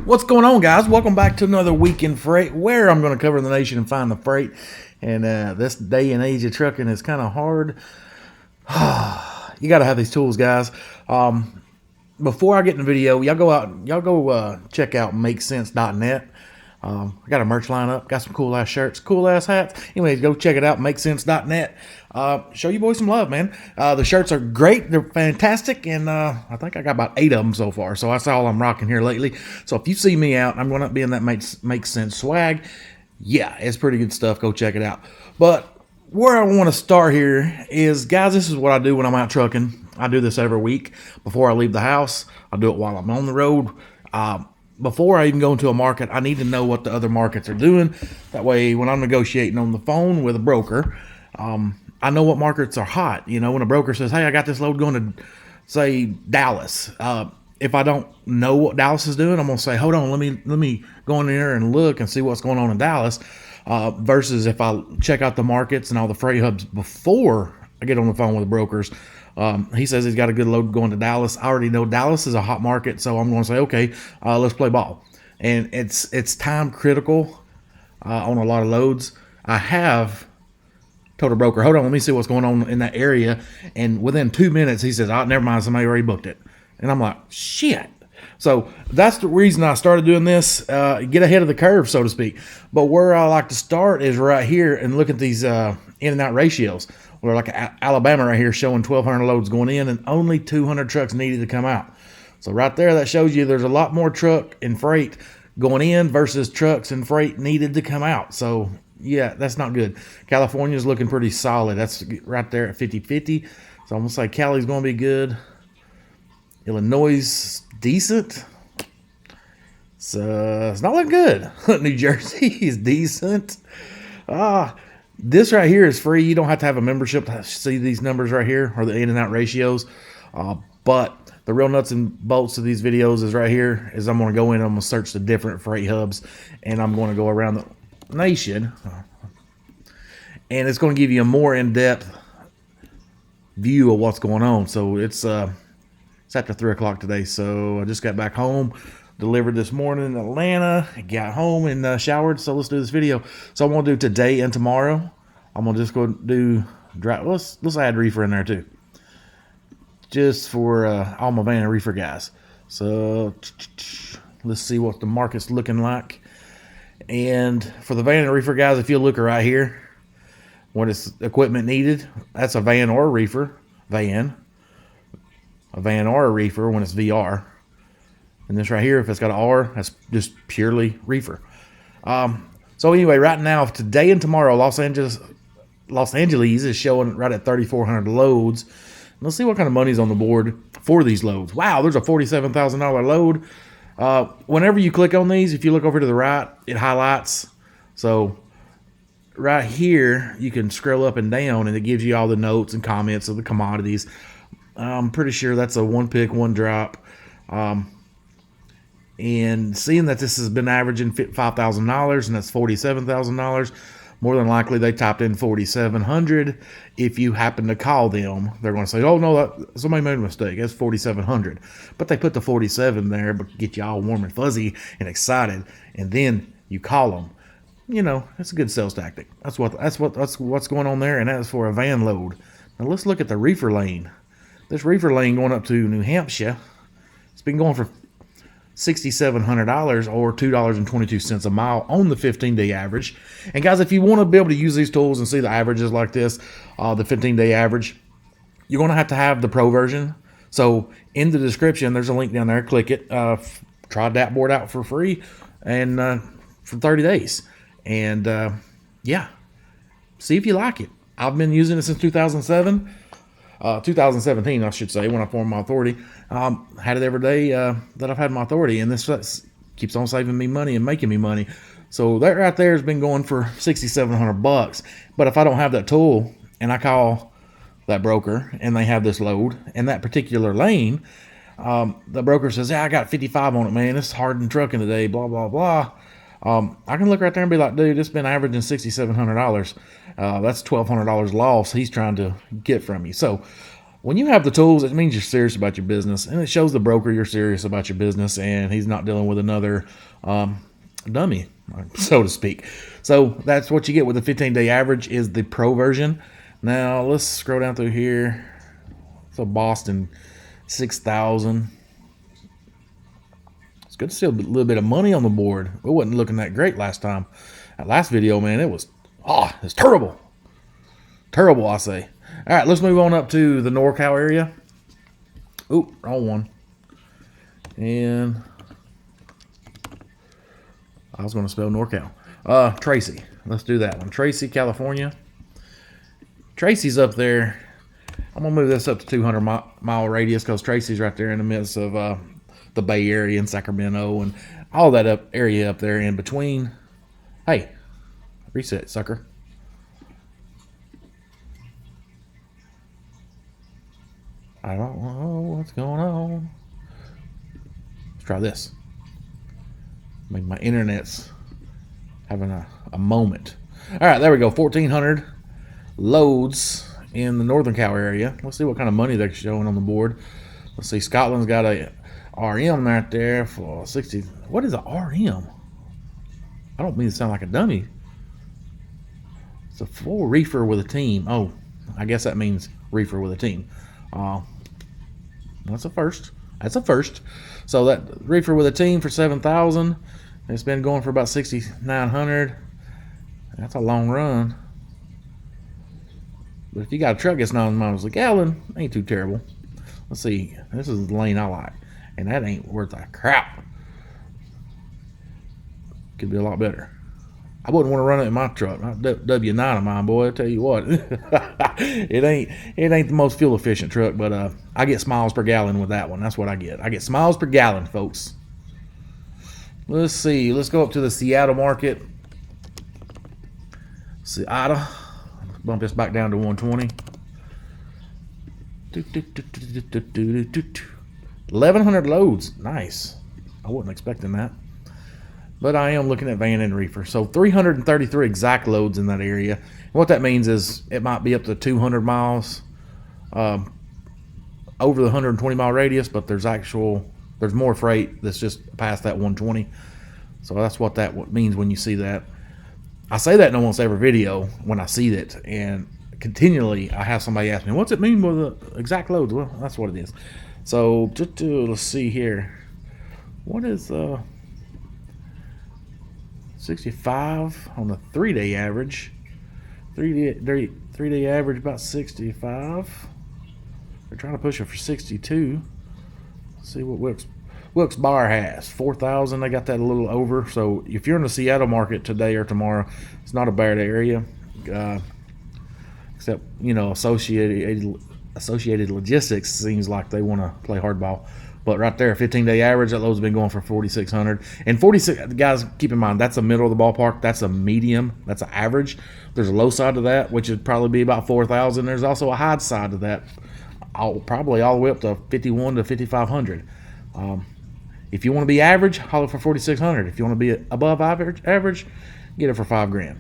What's going on, guys? Welcome back to another week in freight, where I'm going to cover the nation and find the freight. And this day and age of trucking is kind of hard. You got to have these tools, guys. Before I get in the video, y'all go check out MakeCents.net. I got a merch lineup, got some cool ass shirts, cool ass hats. Anyways, go check it out, MakeCents.net. Show you boys some love, man. The shirts are great, they're fantastic, and I think I got about 8 of them so far. So that's all I'm rocking here lately. So if you see me out, I'm going to be in that Make Sense swag. Yeah, it's pretty good stuff. Go check it out. But where I want to start here is, guys, this is what I do when I'm out trucking. I do this every week before I leave the house. I do it while I'm on the road. Before I even go into a market, I need to know what the other markets are doing. That way, when I'm negotiating on the phone with a broker, I know what markets are hot. You know, when a broker says, hey, I got this load going to, say, Dallas. If I don't know what Dallas is doing, I'm going to say, hold on, let me go in there and look and see what's going on in Dallas. Versus if I check out the markets and all the freight hubs before I get on the phone with the brokers. He says he's got a good load going to Dallas. I already know Dallas is a hot market, so I'm going to say, okay, let's play ball. And it's time critical on a lot of loads. I have told a broker, hold on, let me see what's going on in that area. And within 2 minutes, he says, oh, never mind, somebody already booked it. And I'm like, shit. So that's the reason I started doing this, get ahead of the curve, so to speak. But where I like to start is right here and look at these in and out ratios. We're like Alabama right here showing 1,200 loads going in and only 200 trucks needed to come out. So right there, that shows you there's a lot more truck and freight going in versus trucks and freight needed to come out. So yeah, that's not good. California's looking pretty solid. That's right there at 50-50. So I'm going to say Cali's going to be good. Illinois is decent. So it's not looking good. New Jersey is decent. This right here is free. You don't have to have a membership to see these numbers right here, or the in and out ratios. But the real nuts and bolts of these videos is right here. Is I'm going to go in, I'm going to search the different freight hubs, and I'm going to go around the nation, and it's going to give you a more in-depth view of what's going on. So it's after 3 o'clock today. So I just got back home. Delivered this morning in Atlanta, got home and showered. So let's do this video. So I'm gonna do today and tomorrow. I'm gonna just go do drive. Let's add reefer in there too, just for all my van and reefer guys. So let's see what the market's looking like. And for the van and reefer guys, if you look right here, what is equipment needed? That's a van or a reefer. A van or a reefer when it's VR. And this right here, if it's got an R, that's just purely reefer. So anyway, right now, today and tomorrow, Los Angeles is showing right at 3,400 loads. Let's see what kind of money's on the board for these loads. Wow, there's a $47,000 load. Whenever you click on these, if you look over to the right, it highlights. So right here, you can scroll up and down, and it gives you all the notes and comments of the commodities. I'm pretty sure that's a one pick, one drop. And seeing that this has been averaging $5,000 and that's $47,000, more than likely they typed in 4,700. If you happen to call them, they're going to say, oh, no, somebody made a mistake. That's 4,700. But they put the 47 there to get you all warm and fuzzy and excited. And then you call them. You know, it's a good sales tactic. That's what's going on there, and that's for a van load. Now let's look at the reefer lane. This reefer lane going up to New Hampshire, it's been going for $6,700 or $2.22 a mile on the 15-day average. And guys, if you want to be able to use these tools and see the averages like this, the 15-day average, you're going to have the pro version. So in the description, there's a link down there. Click it. Try that board out for free and for 30 days. And yeah, see if you like it. I've been using it since 2017, I should say, when I formed my authority. Had it every day that I've had my authority, and this keeps on saving me money and making me money. So that right there has been going for $6,700. But if I don't have that tool and I call that broker and they have this load in that particular lane, the broker says, yeah, I got 55 on it, man. It's hard in trucking today, blah, blah, blah. I can look right there and be like, dude, it's been averaging $6,700. That's $1,200 loss he's trying to get from you. So when you have the tools, it means you're serious about your business, and it shows the broker you're serious about your business, and he's not dealing with another dummy, so to speak. So that's what you get with the 15-day average is the pro version. Now let's scroll down through here. So Boston, 6,000. It's good to see a little bit of money on the board. It wasn't looking that great last time. That last video, man, it's terrible. Terrible, I say. All right, let's move on up to the NorCal area. Oop, wrong one. And I was going to spell NorCal. Tracy. Let's do that one. Tracy, California. Tracy's up there. I'm going to move this up to 200-mile radius because Tracy's right there in the midst of the Bay Area and Sacramento and all that area up there in between. Hey, reset, sucker. I don't know what's going on. Let's try this. I mean, my internet's having a moment. All right, there we go. 1,400 loads in the Northern Cal area. Let's see what kind of money they're showing on the board. Let's see. Scotland's got a RM right there for 60. What is a RM? I don't mean to sound like a dummy. It's a full reefer with a team. Oh, I guess that means reefer with a team. That's a first. That's a first. So that reefer with a team for 7,000. It's been going for about 6,900. That's a long run. But if you got a truck that's 9 miles a gallon, ain't too terrible. Let's see. This is the lane I like, and that ain't worth a crap. Could be a lot better. I wouldn't want to run it in my truck. Not W9 of mine, boy. I tell you what, it ain't the most fuel efficient truck, but I get miles per gallon with that one. That's what I get. I get miles per gallon, folks. Let's see. Let's go up to the Seattle market. Seattle. Bump this back down to 120. 1,100 loads. Nice. I wasn't expecting that. But I am looking at van and reefer. So 333 exact loads in that area. And what that means is it might be up to 200 miles over the 120-mile radius, but there's more freight that's just past that 120. So that's what that means when you see that. I say that in almost every video when I see that, and continually I have somebody ask me, what's it mean with the exact loads? Well, that's what it is. So let's see here. What is 65 on the 3-day average? 3-day average about 65. They're trying to push it for 62. Let's see what Wilkes Barre has 4,000. They got that a little over. So if you're in the Seattle market today or tomorrow, it's not a bad area, except Associated Logistics seems like they want to play hardball. But right there, 15-day average, that load's been going for 4,600. And 46, guys, keep in mind, that's the middle of the ballpark. That's a medium. That's an average. There's a low side to that, which would probably be about 4,000. There's also a high side to that, probably all the way up to 51 to 5,500. If you want to be average, holler for 4,600. If you want to be above average, get it for $5,000.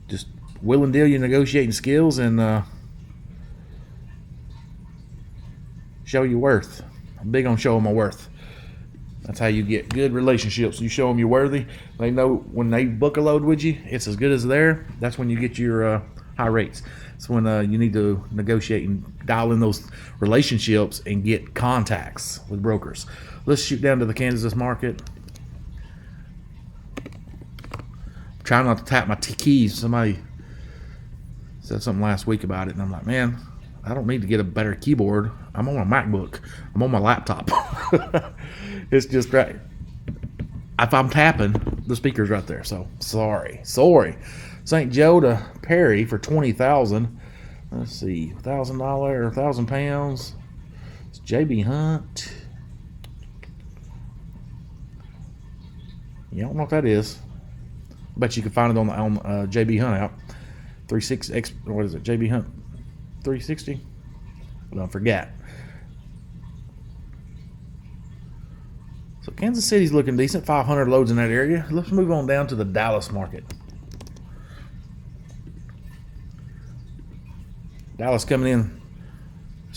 Just will and deal your negotiating skills and show your worth. I'm big on showing my worth. That's how you get good relationships. You show them you're worthy. They know when they book a load with you, it's as good as there. That's when you get your high rates. It's when you need to negotiate and dial in those relationships and get contacts with brokers. Let's shoot down to the Kansas market. I'm trying not to tap my keys. Somebody said something last week about it, and I'm like, man, I don't need to get a better keyboard. I'm on my MacBook. I'm on my laptop. It's just right. If I'm tapping, the speaker's right there. So sorry. St. Joe to Perry for 20,000. Let's see, $1,000 or £1,000. It's JB Hunt. You don't know what that is. I bet you can find it on JB Hunt app. 36X. What is it? JB Hunt 360. Don't forget. So Kansas City's looking decent. 500 loads in that area. Let's move on down to the Dallas market. Dallas coming in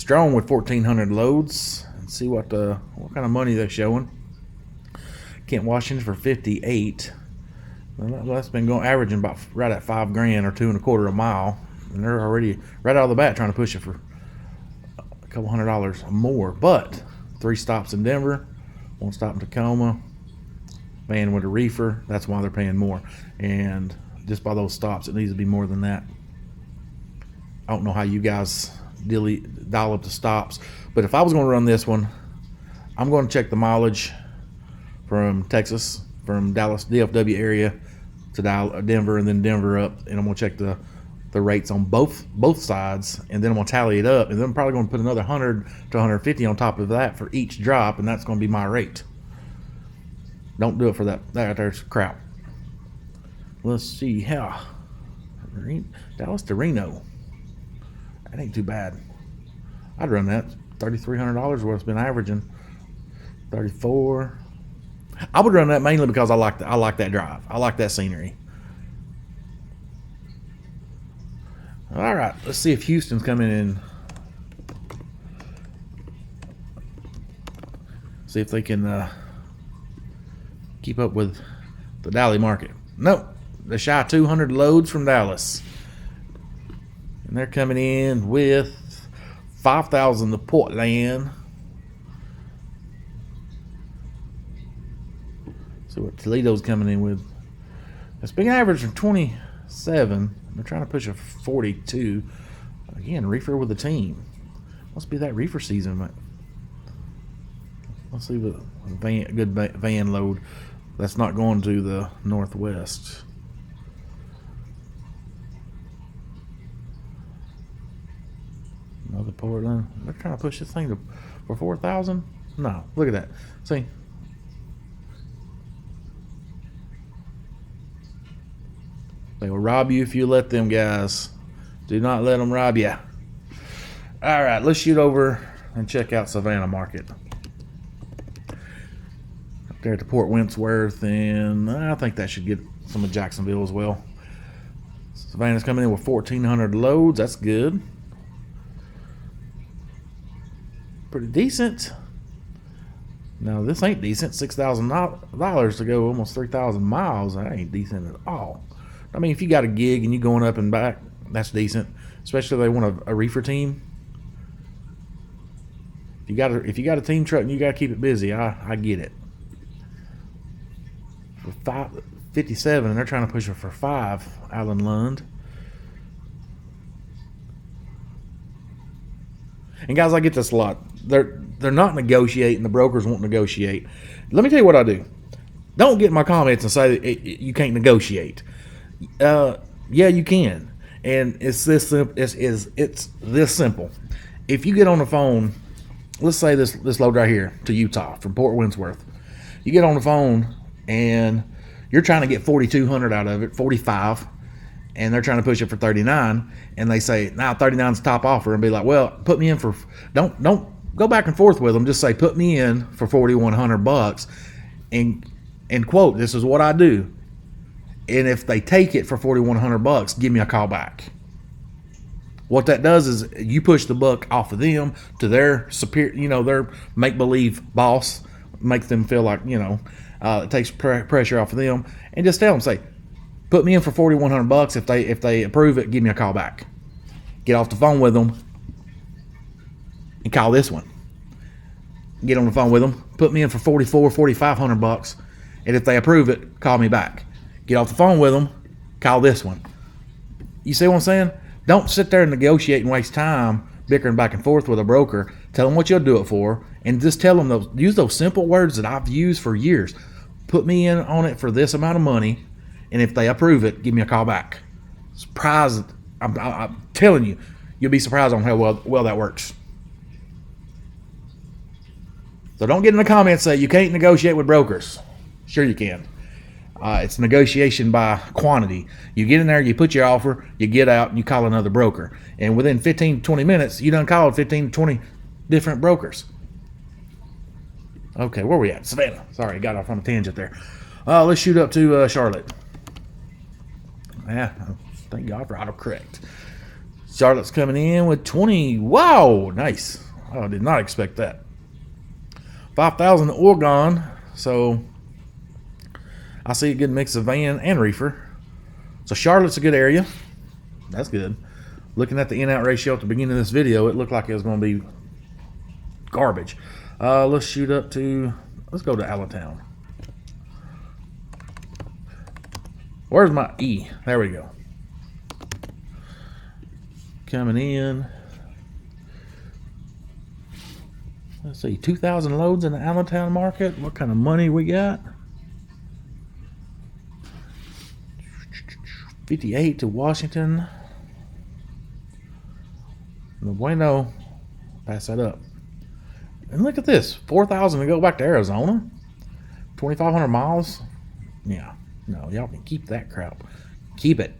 Strong with 1,400 loads. Let's see what kind of money they're showing. Kent, Washington for 58. Well, that's been averaging about right at $5,000 or $2.25 a mile, and they're already right out of the bat trying to push it for a couple $100 more. But 3 stops in Denver, 1 stop in Tacoma, van with a reefer. That's why they're paying more, and just by those stops, it needs to be more than that. I don't know how you guys dial up the stops, but if I was going to run this one, I'm going to check the mileage from Texas, from Dallas, DFW area to Denver, and then Denver up, and I'm going to check the rates on both sides, and then I'm going to tally it up, and then I'm probably going to put another 100 to 150 on top of that for each drop, and that's going to be my rate. Don't do it for that. There's crap. Let's see how Dallas to Reno. That ain't too bad. I'd run that. $3,300 what it's been averaging. 34. I would run that mainly because I like that drive. I like that scenery. All right, let's see if Houston's coming in. See if they can keep up with the Dallas market. Nope, they're shy 200 loads from Dallas, and they're coming in with 5,000 to Portland. See what Toledo's coming in with. It's been average of 27. They're trying to push a 42. Again, reefer with the team. Must be that reefer season, mate. Let's see the good van load that's not going to the Northwest. Another Portland. They're trying to push this thing for 4,000. No, look at that. See. They will rob you if you let them, guys. Do not let them rob you. All right, let's shoot over and check out Savannah Market. Up there at the Port Wentworth, and I think that should get some of Jacksonville as well. Savannah's coming in with 1,400 loads. That's good. Pretty decent. Now, this ain't decent. $6,000 to go almost 3,000 miles. That ain't decent at all. I mean, if you got a gig and you going up and back, that's decent. Especially if they want a reefer team. If you got a team truck and you got to keep it busy, I get it. For 57, and they're trying to push it for 5. Alan Lund. And guys, I get this a lot. They're not negotiating. The brokers won't negotiate. Let me tell you what I do. Don't get in my comments and say that you can't negotiate. Yeah, you can, and it's this simple. If you get on the phone, let's say this load right here to Utah from Port Wentworth, you get on the phone and you're trying to get 4,200 out of it, 45, and they're trying to push it for 39, and they say now 39's top offer, and be like, well, put me in for don't go back and forth with them. Just say put me in for $4,100, and quote, this is what I do. And if they take it for $4,100, give me a call back. What that does is you push the buck off of them to their superior, their make-believe boss, makes them feel like, it takes pressure off of them, and just tell them, say, put me in for $4,100. If they approve it, give me a call back. Get off the phone with them and call this one. Get on the phone with them, put me in for $4,500, and if they approve it, call me back. Get off the phone with them, call this one. You see what I'm saying? Don't sit there and negotiate and waste time bickering back and forth with a broker. Tell them what you'll do it for, and just tell them use those simple words that I've used for years. Put me in on it for this amount of money, and if they approve it, give me a call back. Surprised, I'm telling you, you'll be surprised on how well that works. So don't get in the comments and say you can't negotiate with brokers. Sure you can. It's negotiation by quantity. You get in there, you put your offer, you get out, and you call another broker. And within 15 to 20 minutes, you done called 15 to 20 different brokers. Okay, where we at? Savannah. Sorry, got off on a tangent there. Let's shoot up to Charlotte. Yeah, thank God for autocorrect. Charlotte's coming in with 20. Wow, nice. I did not expect that. 5,000 Oregon. So I see a good mix of van and reefer. So Charlotte's a good area. That's good. Looking at the in-out ratio at the beginning of this video, it looked like it was going to be garbage. Let's shoot up to, let's go to Allentown. Where's my E? There we go. Coming in. Let's see, 2,000 loads in the Allentown market. What kind of money we got? 58 to Washington. No bueno. Pass that up. And look at this, 4,000 to go back to Arizona. 2,500 miles. Yeah, no, y'all can keep that crap. Keep it.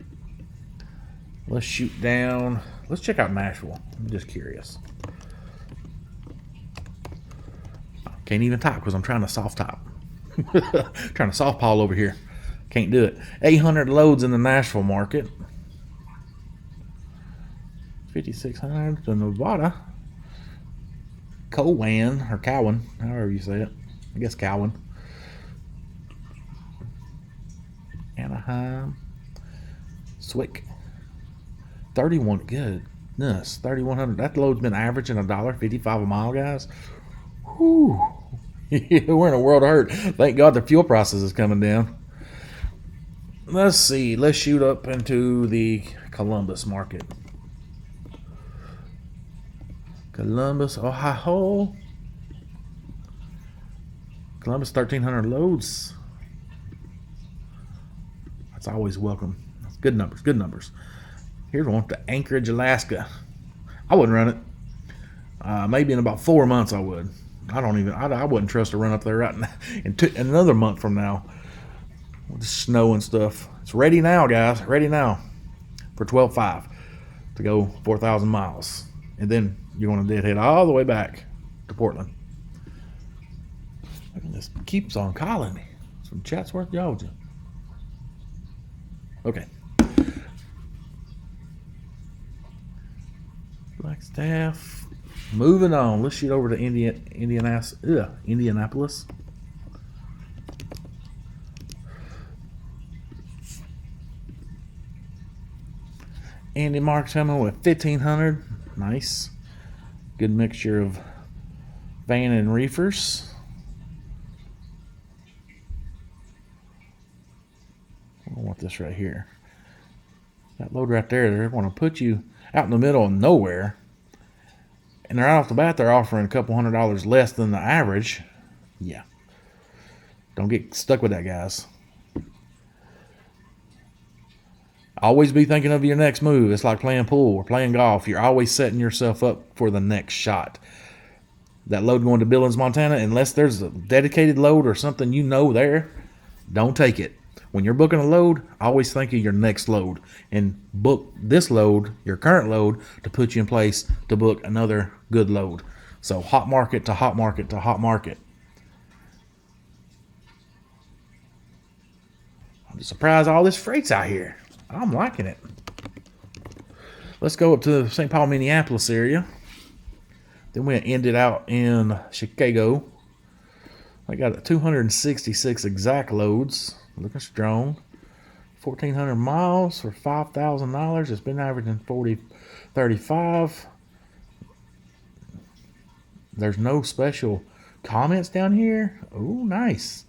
Let's shoot down. Let's check out Nashville. I'm just curious. Can't even type because I'm trying to soft type. Trying to soft Paul over here. Can't do it. 800 loads in the Nashville market. 5,600 to Nevada. Cowan or Cowan, however you say it. I guess Cowan. Anaheim. Swick. 31. Goodness. 3,100. That load's been averaging $1.55 a mile, guys. Whew. We're in a world of hurt. Thank God the fuel prices is coming down. Let's see. Let's shoot up into the Columbus market. Columbus, Ohio. Columbus, 1,300 loads. That's always welcome. That's good numbers, good numbers. Here's one to Anchorage, Alaska. I wouldn't run it. Maybe in about 4 months I would. I wouldn't trust to run up there right now. In another month from now. With the snow and stuff. It's ready now, guys. Ready now. For 12.5 to go 4,000 miles. And then you're going to deadhead all the way back to Portland. Look at this. Keeps on calling me. It's from Chatsworth, Georgia. Okay. Flagstaff. Moving on. Let's shoot over to Indianapolis. Andy Mark's coming with 1,500. Nice. Good mixture of van and reefers. I want this right here. That load right there, they're going to put you out in the middle of nowhere. And right off the bat, they're offering a couple $100 less than the average. Yeah. Don't get stuck with that, guys. Always be thinking of your next move. It's like playing pool or playing golf. You're always setting yourself up for the next shot. That load going to Billings, Montana, unless there's a dedicated load or something you know there, don't take it. When you're booking a load, always think of your next load and book this load, your current load, to put you in place to book another good load. So hot market to hot market to hot market. I'm just surprised all this freight's out here. I'm liking it. Let's go up to the St. Paul, Minneapolis area. Then we ended out in Chicago. I got 266 exact loads. Looking strong. 1,400 miles for $5,000. It's been averaging 35. There's no special comments down here. Oh, nice.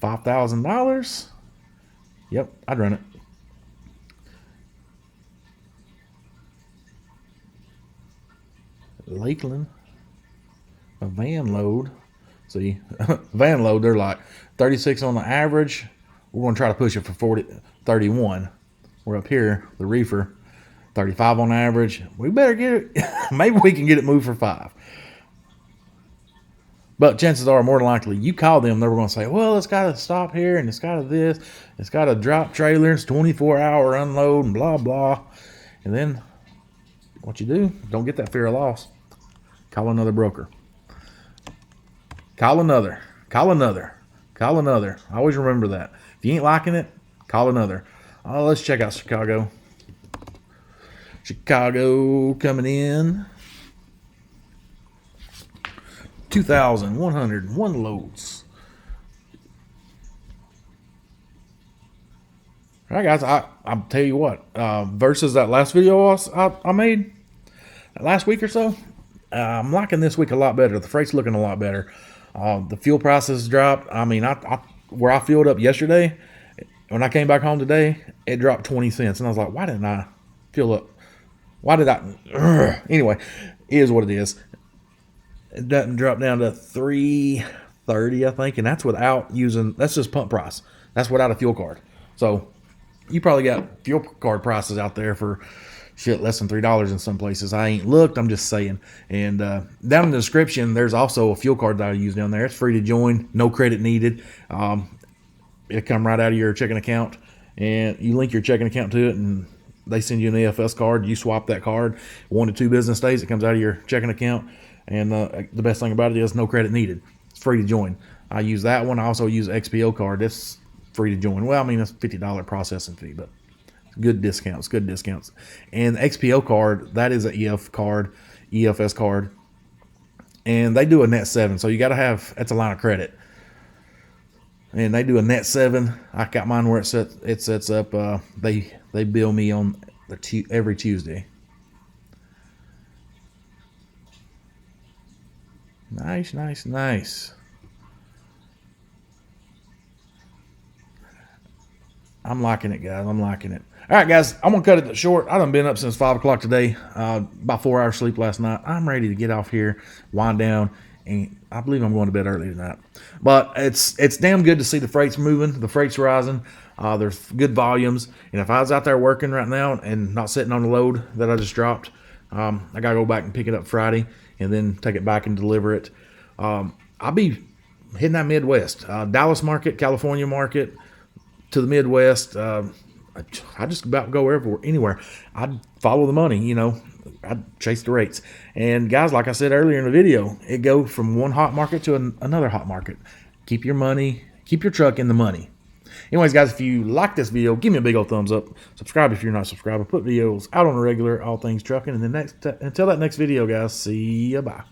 $5,000. Yep, I'd run it. Lakeland. A van load. See, van load, they're like 36 on the average. We're going to try to push it for 31. We're up here, the reefer, 35 on average. We better get it. Maybe we can get it moved for 5. But chances are, more than likely, you call them, they're going to say, well, it's got to stop here, and it's got to this. It's got to drop trailers, 24-hour unload, and blah, blah. And then what you do, don't get that fear of loss. Call another broker. Call another. Call another. Call another. Always remember that. If you ain't liking it, call another. Let's check out Chicago. Chicago coming in. 2,101 loads. All right, guys, I'll tell you what, versus that last video I made last week or so, I'm liking this week a lot better. The freight's looking a lot better. The fuel prices dropped. I mean, where I filled up yesterday, when I came back home today, it dropped 20 cents. And I was like, why didn't I fill up? Why did I? Anyway, it is what it is. It doesn't drop down to $3.30, I think. And that's without using, that's just pump price. That's without a fuel card. So you probably got fuel card prices out there for shit less than $3 in some places. I ain't looked, I'm just saying. And down in the description, there's also a fuel card that I use down there. It's free to join, no credit needed. It'll come right out of your checking account, and you link your checking account to it, and they send you an AFS card. You swap that card 1 to 2 business days. It comes out of your checking account, and the best thing about it is no credit needed. It's free to join. I use that one. I also use XPO card. That's free to join. Well, I mean, it's $50 processing fee, but good discounts, good discounts. And the XPO card, that is an EFS card, and they do a net 7. So you got to have, that's a line of credit. And they do a net 7. I got mine where it sets up. They bill me on every Tuesday. Nice, nice, nice. I'm liking it, guys. I'm liking it. All right, guys, I'm going to cut it short. I done been up since 5 o'clock today. About 4 hours sleep last night. I'm ready to get off here, wind down, and I believe I'm going to bed early tonight. But it's damn good to see the freight's moving. The freight's rising. There's good volumes. And if I was out there working right now and not sitting on the load that I just dropped, I got to go back and pick it up Friday and then take it back and deliver it. I'll be hitting that Midwest. Dallas market, California market, to the Midwest. I just about go anywhere. I'd follow the money, you know. I'd chase the rates. And guys, like I said earlier in the video, it go from one hot market to another hot market. Keep your money, keep your truck in the money. Anyways, guys, if you like this video, give me a big old thumbs up. Subscribe if you're not subscribed. I put videos out on the regular, all things trucking. And until that next video, guys, see ya, bye.